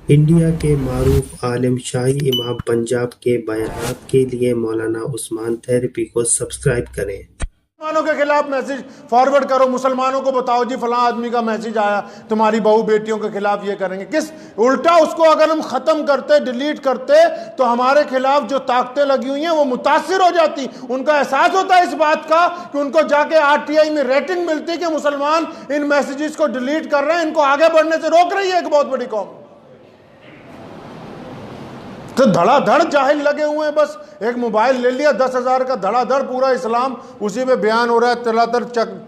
India के मारूफ आलिम शाही इमाम पंजाब के बयानात के लिए मौलाना उस्मान थेरेपी को सब्सक्राइब करें। मुसलमानों के खिलाफ मैसेज फॉरवर्ड करो, मुसलमानों को बताओ जी फलां आदमी का मैसेज आया, तुम्हारी बहू बेटियों के खिलाफ ये करेंगे। किस उल्टा उसको अगर हम खत्म करते, डिलीट करते, तो हमारे खिलाफ जो ताकतें लगी हुई हैं वो मुतासिर हो जाती। उनका एहसास होता है इस बात का कि उनको जाके आरटीआई में रेटिंग मिलती कि मुसलमान इन मैसेजेस को डिलीट कर रहे हैं, इनको आगे बढ़ने से रोक रही है एक बहुत बड़ी कौम। तो धड़ाधड़ जाहिल लगे हुए हैं, बस एक मोबाइल ले लिया 10,000 का, धड़ाधड़ पूरा इस्लाम उसी पे बयान हो रहा है, तलातर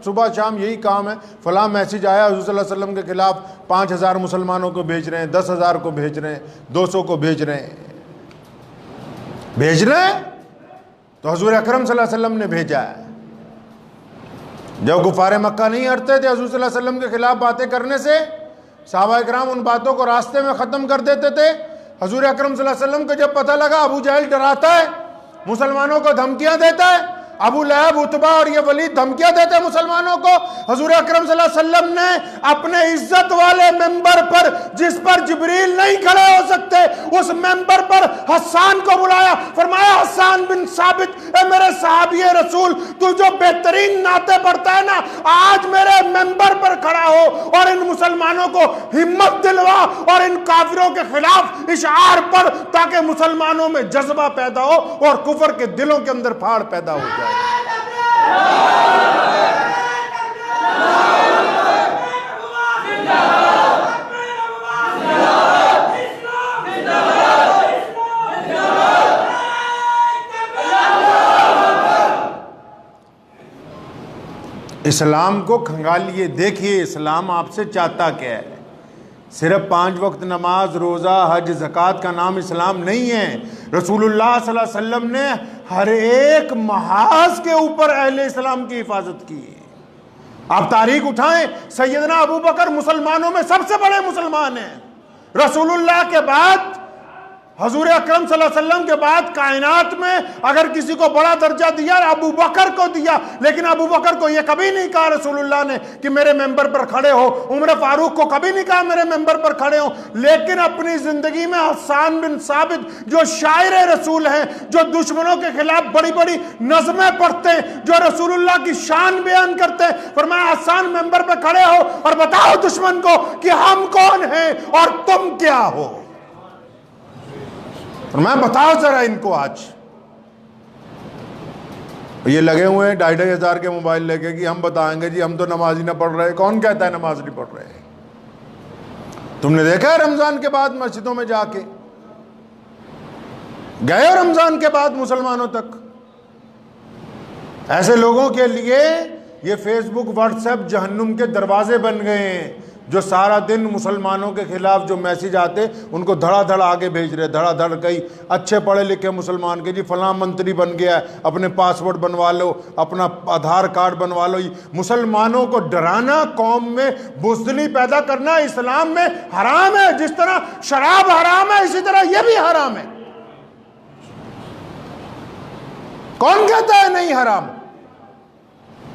सुबह शाम यही काम है। फलां मैसेज आया, हुज़ूर सल्लल्लाहु अलैहि वसल्लम के खिलाफ 5,000 मुसलमानों को भेज रहे हैं, 10,000 को भेज रहे हैं, 200 को भेज रहे हैं। तो हुज़ूर अकरम सल्लल्लाहु अलैहि वसल्लम ने भेजा है। जब गुफारे मक्का नहीं हटते थे हुज़ूर सल्लल्लाहु अलैहि वसल्लम के खिलाफ बातें करने से, सहाबा इकराम उन बातों को रास्ते में ख़त्म कर देते थे। हजूर अकरम सल्लल्लाहु अलैहि वसल्लम को जब पता लगा अबू जहल डराता है, मुसलमानों को धमकियां देता है, अबू लहब, उतबा और ये वलीद धमकियां देते हैं मुसलमानों को, हजूर अकरम सल्लल्लाहु अलैहि वसल्लम ने अपने इज्जत वाले मेंबर पर, जिस पर जिब्रील नहीं खड़े हो सकते, उस मेंबर पर हस्सान को बुलाया। फरमाया, हस्सान बिन साबित, ए मेरे सहाबी रसूल, तू जो बेहतरीन नाते पढ़ता है ना, आज मेरे मेंबर पर खड़ा हो और इन मुसलमानों को हिम्मत दिलवा और इन काफिरों के खिलाफ इशार पढ़, ताकि मुसलमानों में जज्बा पैदा हो और कुफर के दिलों के अंदर फाड़ पैदा हो जाए। इस्लाम को खंगालिए, देखिए इस्लाम आपसे चाहता क्या है। सिर्फ 5 वक्त नमाज, रोज़ा, हज, ज़कात का नाम इस्लाम नहीं है। रसूलुल्लाह सल्लल्लाहु अलैहि वसल्लम ने हर एक महाज के ऊपर अहले इस्लाम की हिफाजत की। आप तारीख उठाएं, सैयदना अबू बकर मुसलमानों में सबसे बड़े मुसलमान हैं। रसूलुल्लाह के बाद, हजूर अकरम सल्लल्लाहु अलैहि वसल्लम के बाद कायनात में अगर किसी को बड़ा दर्जा दिया, अबू बकर को दिया। लेकिन अबू बकर को यह कभी नहीं कहा रसूलुल्लाह ने कि मेरे मेंबर पर खड़े हो। उमर फारूक को कभी नहीं कहा मेरे मेंबर पर खड़े हो। लेकिन अपनी जिंदगी में हस्सान बिन साबित, जो शायर रसूल हैं, जो दुश्मनों के खिलाफ बड़ी बड़ी नज़में पढ़ते हैं, जो रसूलुल्लाह की शान बयान करते हैं, फरमाया हस्सान मेंबर पर खड़े हो और बताओ दुश्मन को कि हम कौन हैं और तुम क्या हो। और मैं बताओ जरा इनको। आज ये लगे हुए हैं 2,500 के मोबाइल लेके कि हम बताएंगे जी हम तो नमाज ही ना पढ़ रहे। कौन कहता है नमाज नहीं पढ़ रहे? तुमने देखा है रमजान के बाद मस्जिदों में जाके गए हो? रमजान के बाद मुसलमानों तक ऐसे लोगों के लिए ये फेसबुक, व्हाट्सएप जहन्नुम के दरवाजे बन गए हैं, जो सारा दिन मुसलमानों के खिलाफ जो मैसेज आते उनको धड़ाधड़ आगे भेज रहे। धड़ाधड़ कई अच्छे पढ़े लिखे मुसलमान के जी फलां मंत्री बन गया है, अपने पासवर्ड बनवा लो, अपना आधार कार्ड बनवा लो। मुसलमानों को डराना, कौम में बुज़दिली पैदा करना इस्लाम में हराम है। जिस तरह शराब हराम है, इसी तरह यह भी हराम है। कौन कहता है नहीं हराम?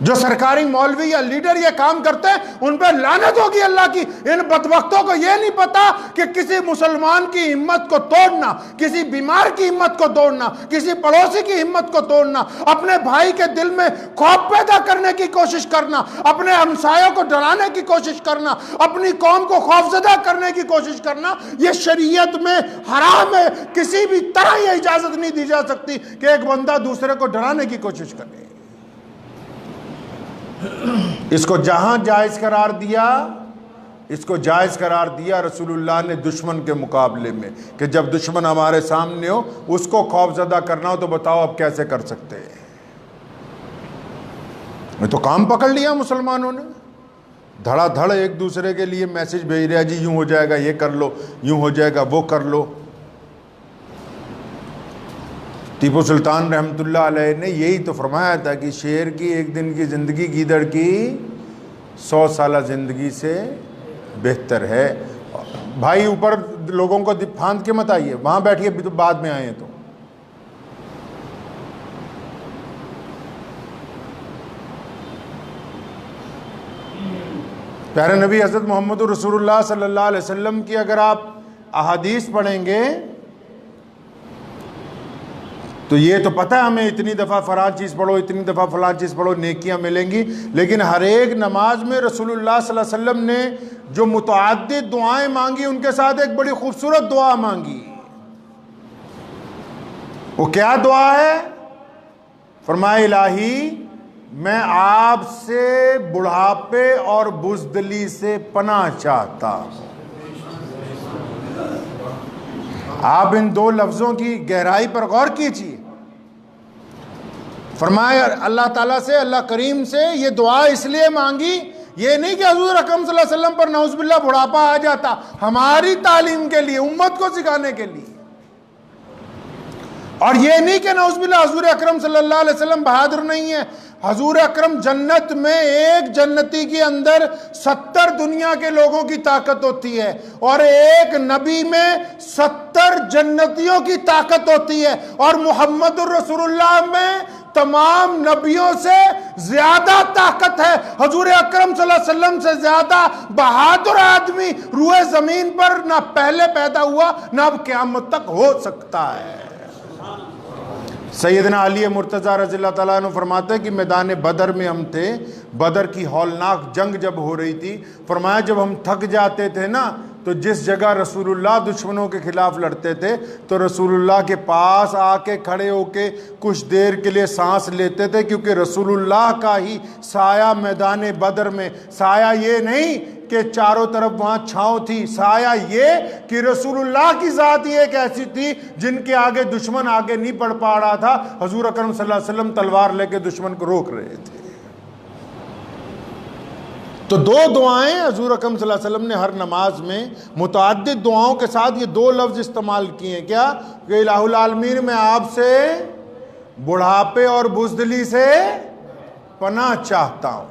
जो सरकारी मौलवी या लीडर ये काम करते हैं उन पर लानत होगी अल्लाह की। इन बदबख्तों को ये नहीं पता कि किसी मुसलमान की हिम्मत को तोड़ना, किसी बीमार की हिम्मत को तोड़ना, किसी पड़ोसी की हिम्मत को तोड़ना, अपने भाई के दिल में खौफ पैदा करने की कोशिश करना, अपने हमसायों को डराने की कोशिश करना, अपनी कौम को खौफजदा करने की कोशिश करना, ये शरीयत में हराम है। किसी भी तरह यह इजाजत नहीं दी जा सकती कि एक बंदा दूसरे को डराने की कोशिश करे। इसको जहां जायज करार दिया, इसको जायज करार दिया रसूलुल्लाह ने दुश्मन के मुकाबले में, कि जब दुश्मन हमारे सामने हो उसको खौफजदा करना हो तो बताओ अब कैसे कर सकते हैं। मैं तो काम पकड़ लिया मुसलमानों ने, धड़ाधड़ एक दूसरे के लिए मैसेज भेज रहा जी यूं हो जाएगा ये कर लो, यूं हो जाएगा वो कर लो। टीपू सुल्तान रहमतुल्लाह अलैह ने यही तो फरमाया था कि शेर की एक दिन की ज़िंदगी गीदड़ की 100 साला ज़िंदगी से बेहतर है। भाई ऊपर लोगों को फांद के मत आइए, वहाँ बैठिए, तो बाद में आए तो। प्यारे नबी हज़रत मोहम्मद रसूलुल्लाह सल्लल्लाहु अलैहि वसल्लम की अगर आप अहादीस पढ़ेंगे तो ये तो पता है हमें, इतनी दफ़ा फलां चीज़ पढ़ो, इतनी दफ़ा फलां चीज़ पढ़ो, नेकियां मिलेंगी। लेकिन हर एक नमाज में रसूलुल्लाह सल्लल्लाहु अलैहि वसल्लम ने जो मुतअद्दिद दुआएं मांगी, उनके साथ एक बड़ी खूबसूरत दुआ मांगी। वो क्या दुआ है? फरमाया, इलाही मैं आपसे बुढ़ापे और बुज़दिली से पनाह चाहता हूं। आप इन दो लफ्ज़ों की गहराई पर गौर कीजिए। फरमाया अल्लाह ताला से, अल्लाह करीम से ये दुआ इसलिए मांगी, ये नहीं कि हुजूर अकरम सल्लल्लाहु अलैहि वसल्लम पर नौज़ुबिल्लाह बुढ़ापा आ जाता, हमारी तालीम के लिए, उम्मत को सिखाने के लिए। और ये नहीं कि नौज़ुबिल्लाह हुजूर अकरम सल्लल्लाहु अलैहि वसल्लम बहादुर नहीं है। हुजूर अकरम जन्नत में एक जन्नती के अंदर 70 दुनिया के लोगों की ताकत होती है, और एक नबी में 70 जन्नतियों की ताकत होती है। और मुहम्मदुर रसूलुल्लाह में तमाम नबियों से ज्यादा ताकत है। हुजूर अकरम सल्लल्लाहु अलैहि वसल्लम से ज्यादा बहादुर आदमी रूए जमीन पर ना पहले पैदा हुआ, ना अब क़यामत तक हो सकता है। सैयदना अली मुर्तज़ा रज़ियल्लाहु ताला अन्हु फरमाते हैं कि मैदान बदर में हम थे, बदर की हौलनाक जंग जब हो रही थी, फरमाया जब हम थक जाते थे ना, तो जिस जगह रसूलुल्लाह दुश्मनों के खिलाफ लड़ते थे, तो रसूलुल्लाह के पास आके खड़े होके कुछ देर के लिए सांस लेते थे, क्योंकि रसूलुल्लाह का ही साया मैदान बदर में, साया ये नहीं कि चारों तरफ वहां छांव थी, साया ये कि रसूलुल्लाह की जात ही एक ऐसी थी जिनके आगे दुश्मन आगे नहीं बढ़ पा रहा था। हुजूर अकरम सल्लल्लाहु अलैहि वसल्लम तलवार लेके दुश्मन को रोक रहे थे। तो दो दुआएं हुजूर अकरम सल्लल्लाहु अलैहि वसल्लम ने हर नमाज में मुतअद्दिद दुआओं के साथ ये दो लफ्ज इस्तेमाल किए हैं। क्या? कि इलाहुल आलमीन मैं आपसे बुढ़ापे और बुज़दिली से पनाह चाहता हूं।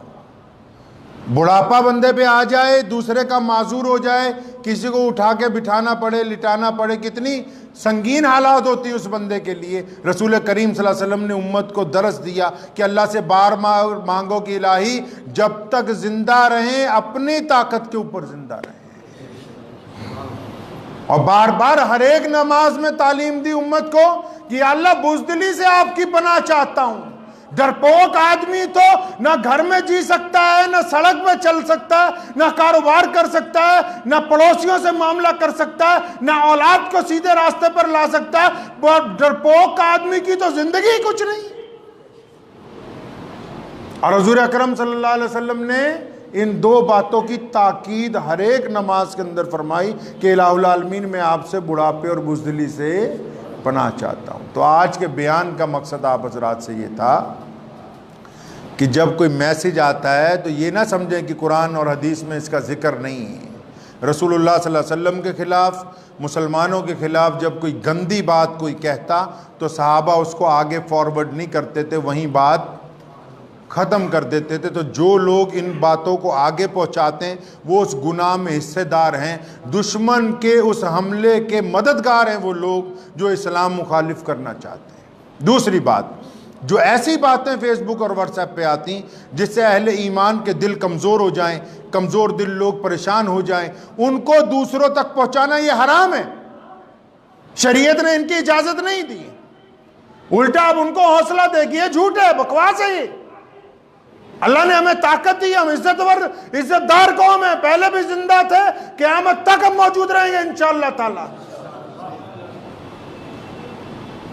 बुढ़ापा बंदे पे आ जाए, दूसरे का माजूर हो जाए, किसी को उठा के बिठाना पड़े, लिटाना पड़े, कितनी संगीन हालात होती है उस बंदे के लिए। रसूल करीम सल्लल्लाहु अलैहि वसल्लम ने उम्मत को दरस दिया कि अल्लाह से बार मांगो कि इलाही जब तक जिंदा रहें अपनी ताकत के ऊपर जिंदा रहें। और बार बार हर एक नमाज में तालीम दी उम्मत को कि अल्लाह बुज़दिली से आपकी पनाह चाहता हूं। डरपोक आदमी तो ना घर में जी सकता है, ना सड़क पे चल सकता है, ना कारोबार कर सकता है, ना पड़ोसियों से मामला कर सकता है, ना औलाद को सीधे रास्ते पर ला सकता है। डरपोक आदमी की तो जिंदगी कुछ नहीं। और हुजूर अकरम सल्लल्लाहु अलैहि वसल्लम ने इन दो बातों की ताकीद हर एक नमाज के अंदर फरमाई कि इलाहुल आलमीन मैं आपसे बुढ़ापे और बुज़दिली से पनाह चाहता हूं। तो आज के बयान का मकसद आप हज़रात से ये था कि जब कोई मैसेज आता है तो ये ना समझें कि कुरान और हदीस में इसका जिक्र नहीं है। रसूलुल्लाह सल्लल्लाहु अलैहि वसल्लम के ख़िलाफ़, मुसलमानों के ख़िलाफ़ जब कोई गंदी बात कोई कहता तो सहाबा उसको आगे फॉरवर्ड नहीं करते थे, वहीं बात ख़त्म कर देते थे। तो जो लोग इन बातों को आगे पहुंचाते हैं वो उस गुनाह में हिस्सेदार हैं। दुश्मन के उस हमले के मददगार हैं वो लोग जो इस्लाम मुखालिफ करना चाहते हैं। दूसरी बात, जो ऐसी बातें फेसबुक और व्हाट्सएप पे आती जिससे अहले ईमान के दिल कमज़ोर हो जाएं, कमज़ोर दिल लोग परेशान हो जाएं, उनको दूसरों तक पहुँचाना ये हराम है। शरीयत ने इनकी इजाज़त नहीं दी। उल्टा अब उनको हौसला देगी, ये झूठ है, बकवास है। ये अल्लाह ने हमें ताकत दी, हम इज्जतदार कौम है, पहले भी जिंदा थे, क़यामत तक हम मौजूद रहेंगे इंशाअल्लाह ताला।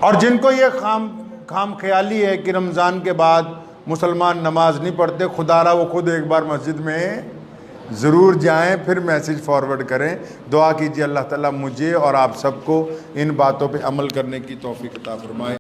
और जिनको ये खाम ख्याली है कि रमज़ान के बाद मुसलमान नमाज नहीं पढ़ते, खुदारा वो खुद एक बार मस्जिद में ज़रूर जाएं, फिर मैसेज फॉरवर्ड करें। दुआ कीजिए अल्लाह ताला मुझे और आप सबको इन बातों पे अमल करने की तौफीक अता फरमाए।